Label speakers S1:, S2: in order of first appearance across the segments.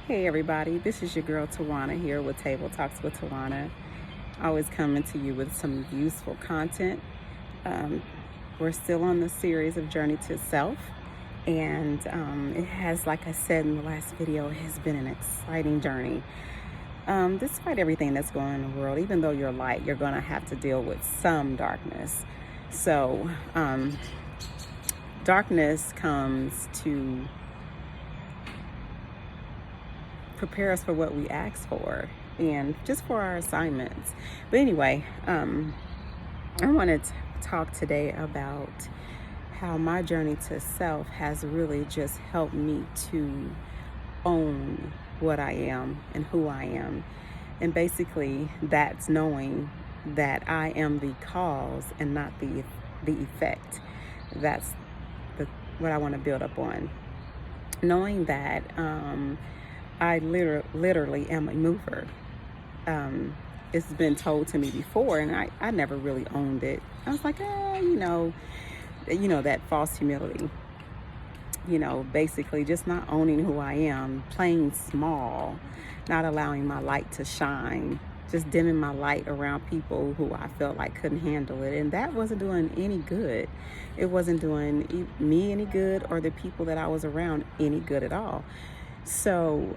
S1: Hey everybody, this is your girl Tawana here with Table Talks with Tawana. Always coming to you with some useful content. Um, we're still on the series of Journey to Self, and it has, like I said in the last video, it has been an exciting journey. Despite everything that's going on in the world, even though you're light, you're going to have to deal with some darkness. So, darkness comes to prepare us for what we ask for and just for our assignments. But anyway, I want to talk today about how my journey to self has really just helped me to own what I am and who I am. And basically that's knowing that I am the cause and not the effect. That's what I want to build up on. Knowing that I literally am a mover. It's been told to me before, and I never really owned it. I was like, that false humility. Basically just not owning who I am, playing small, not allowing my light to shine, just dimming my light around people who I felt like couldn't handle it. And that wasn't doing any good. It wasn't doing me any good or the people that I was around any good at all. So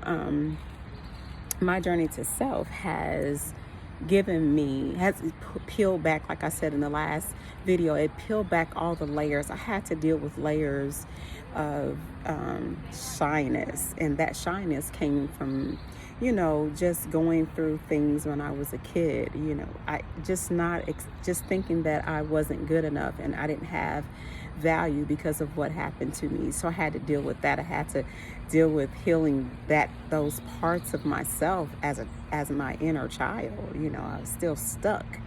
S1: my journey to self has peeled back, like I said in the last video, it peeled back all the layers. I had to deal with layers of shyness, and that shyness came from, just going through things when I was a kid. I just thinking that I wasn't good enough and I didn't have value because of what happened to me. So I had to deal with that. I had to deal with healing those parts of myself as my inner child. I was still stuck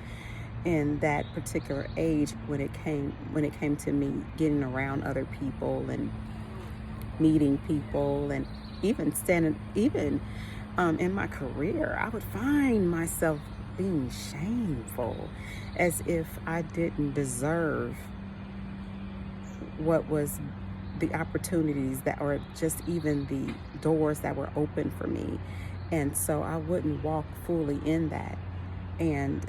S1: in that particular age when it came to me getting around other people and meeting people, and even in my career, I would find myself being shameful, as if I didn't deserve what was the opportunities that, or just even the doors that were open for me. And so I wouldn't walk fully in that. And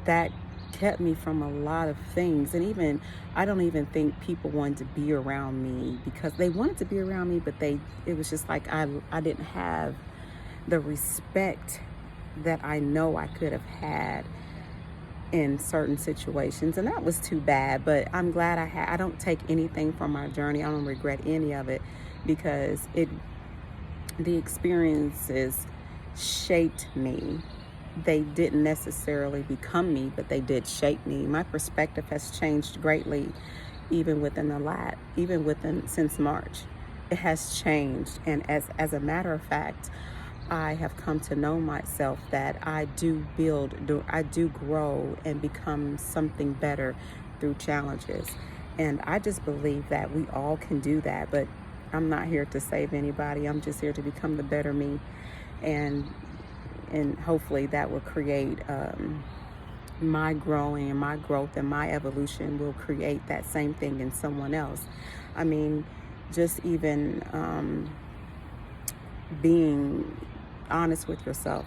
S1: that kept me from a lot of things. And even, I don't even think people wanted to be around me because they wanted to be around me, but it was just like I didn't have the respect that I know I could have had in certain situations. And that was too bad, but I'm glad I don't take anything from my journey. I don't regret any of it, because the experiences shaped me. They didn't necessarily become me, but they did shape me. My perspective has changed greatly, since March. It has changed. And as a matter of fact, I have come to know myself that I do grow and become something better through challenges. And I just believe that we all can do that, but I'm not here to save anybody. I'm just here to become the better me. And hopefully that will create my growing and my growth, and my evolution will create that same thing in someone else. I mean, just even being honest with yourself,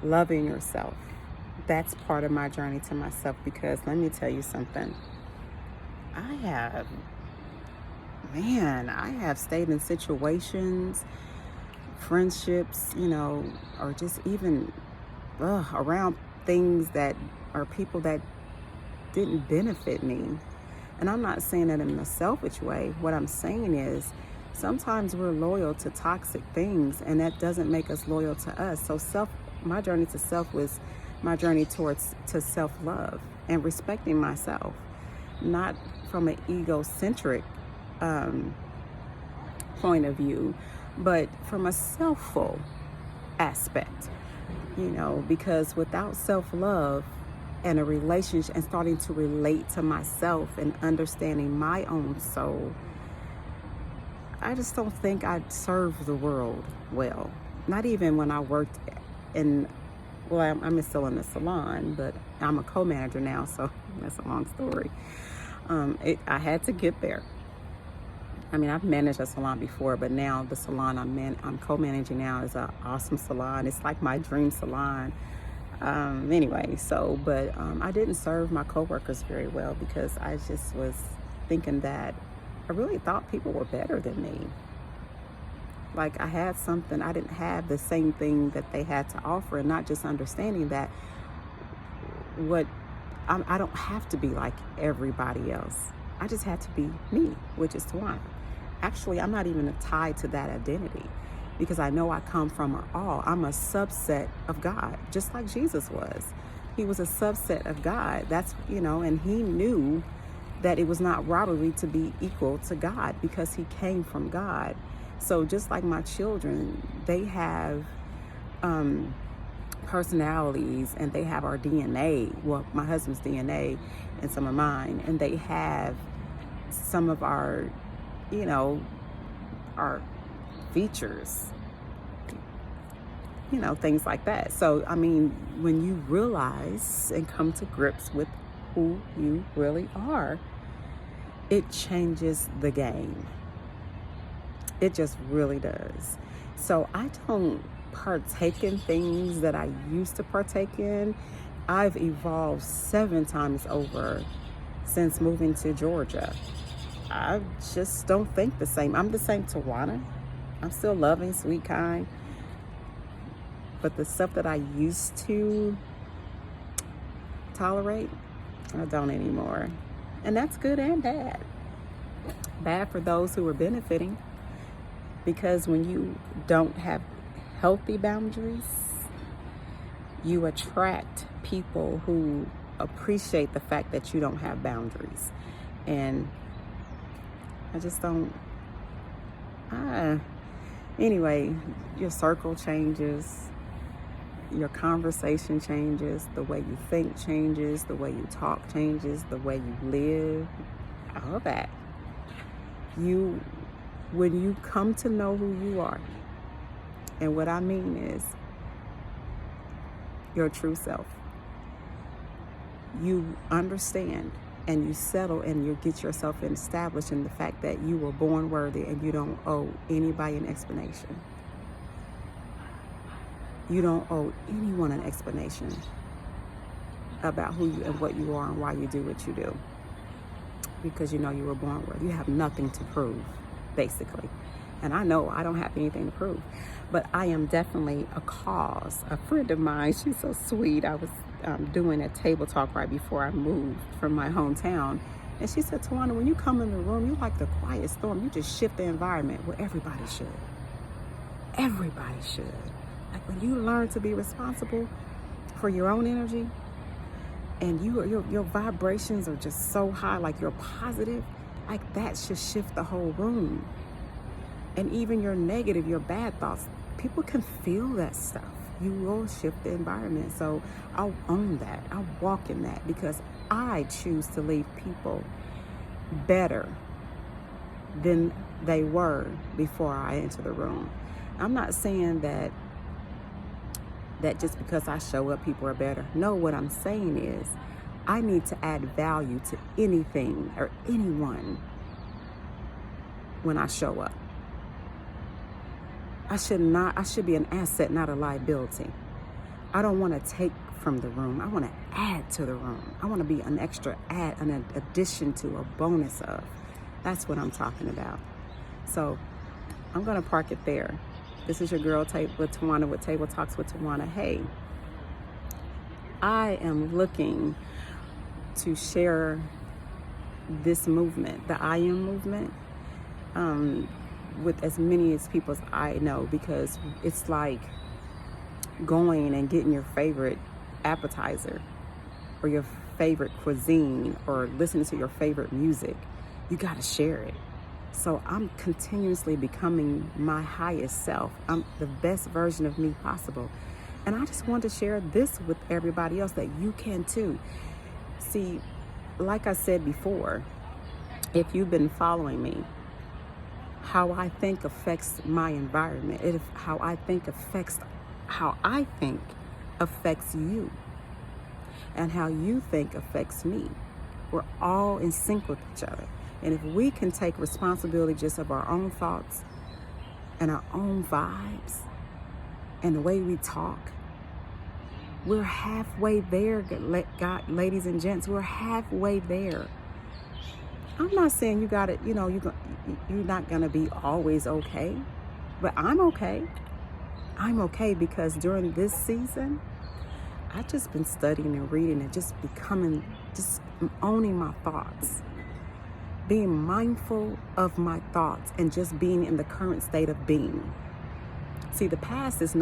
S1: loving yourself. That's part of my journey to myself, because let me tell you something. I have stayed in situations, friendships, or just even around things that are people that didn't benefit me. And I'm not saying that in a selfish way. What I'm saying is, sometimes we're loyal to toxic things, and that doesn't make us loyal to us. So my journey to self was my journey to self-love and respecting myself, not from an egocentric point of view, but from a selfful aspect, because without self-love and a relationship and starting to relate to myself and understanding my own soul, I just don't think I'd serve the world well. Not even when I worked I'm still in the salon, but I'm a co-manager now, so that's a long story. I had to get there. I mean, I've managed a salon before, but now the salon I'm co-managing now is an awesome salon. It's like my dream salon. Anyway, I didn't serve my coworkers very well because I just was thinking that I really thought people were better than me. Like I had something, I didn't have the same thing that they had to offer, and not just understanding that what I don't have to be like everybody else. I just had to be me, which is Tawana. Actually, I'm not even tied to that identity because I know I come from her all. I'm a subset of God, just like Jesus was. He was a subset of God. That's, and he knew that it was not robbery to be equal to God because he came from God. So just like my children, they have personalities and they have our DNA. Well, my husband's DNA and some of mine, and they have some of our, our features, things like that. So, I mean, when you realize and come to grips with who you really are, it changes the game. It just really does. So I don't partake in things that I used to partake in. I've evolved 7 times over since moving to Georgia. I just don't think the same. I'm the same Tawana. I'm still loving, sweet, kind. But the stuff that I used to tolerate, I don't anymore. And that's good and bad. Bad for those who are benefiting. Because when you don't have healthy boundaries, you attract people who appreciate the fact that you don't have boundaries. And I just don't. Anyway, your circle changes, your conversation changes, the way you think changes, the way you talk changes, the way you live, all that. When you come to know who you are, and what I mean is your true self, you understand and you settle and you get yourself established in the fact that you were born worthy and you don't owe anybody an explanation. You don't owe anyone an explanation about who you and what you are and why you do what you do. Because you know you were born worthy. You have nothing to prove, basically. And I know I don't have anything to prove. But I am definitely a cause. A friend of mine, she's so sweet. I was doing a table talk right before I moved from my hometown. And she said, Tawana, when you come in the room, you're like the quiet storm. You just shift the environment. Well, everybody should. Everybody should. Like when you learn to be responsible for your own energy, and your vibrations are just so high, like you're positive, like that should shift the whole room. And even your negative, your bad thoughts, people can feel that stuff. You will shift the environment. So I'll own that. I'll walk in that because I choose to leave people better than they were before I enter the room. I'm not saying that just because I show up, people are better. No, what I'm saying is I need to add value to anything or anyone when I show up. I should be an asset, not a liability. I don't want to take from the room. I want to add to the room. I want to be an extra add, an addition to, a bonus of. That's what I'm talking about. So I'm going to park it there. This is your girl with Tawana with Table Talks with Tawana. Hey, I am looking to share this movement, the I Am movement, with as many as people as I know, because it's like going and getting your favorite appetizer or your favorite cuisine or listening to your favorite music. You got to share it. So I'm continuously becoming my highest self. I'm the best version of me possible. And I just want to share this with everybody else that you can too. See, like I said before, if you've been following me, how I think affects my environment. How I think affects you. And how you think affects me. We're all in sync with each other. And if we can take responsibility just of our own thoughts and our own vibes and the way we talk, we're halfway there, God, ladies and gents, we're halfway there. I'm not saying you got it, you're not going to be always okay, but I'm okay. I'm okay because during this season, I've just been studying and reading and just owning my thoughts, being mindful of my thoughts and just being in the current state of being. See, the past is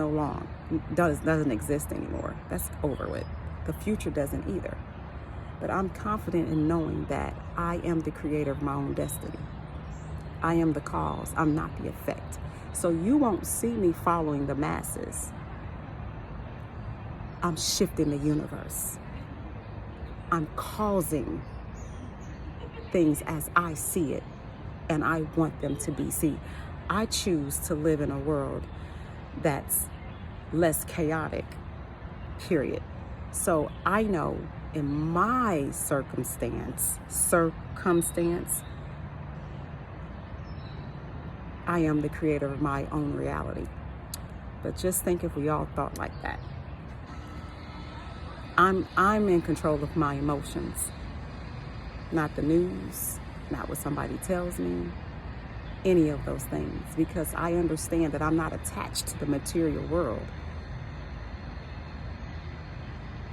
S1: doesn't exist anymore. That's over with. The future doesn't either. But I'm confident in knowing that I am the creator of my own destiny. I am the cause. I'm not the effect. So you won't see me following the masses. I'm shifting the universe. I'm causing things as I see it, and I want them to be. See, I choose to live in a world that's less chaotic, period. So I know in my circumstance, I am the creator of my own reality. But just think if we all thought like that. I'm in control of my emotions, not the news, not what somebody tells me, any of those things, because I understand that I'm not attached to the material world.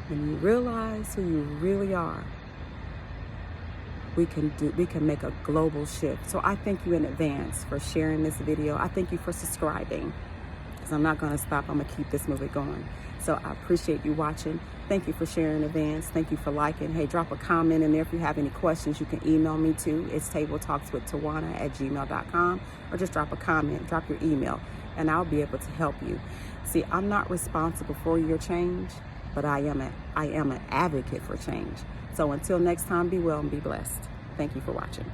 S1: When you realize who you really are, we can make a global shift. So I thank you in advance for sharing this video. I thank you for subscribing, because I'm not going to stop. I'm going to keep this movie going. So I appreciate you watching. Thank you for sharing in advance. Thank you for liking. Hey, drop a comment in there if you have any questions. You can email me too. It's tabletalkswithtawana@gmail.com, or just drop a comment, drop your email, and I'll be able to help you. See, I'm not responsible for your change, but I am an advocate for change. So until next time, be well and be blessed. Thank you for watching.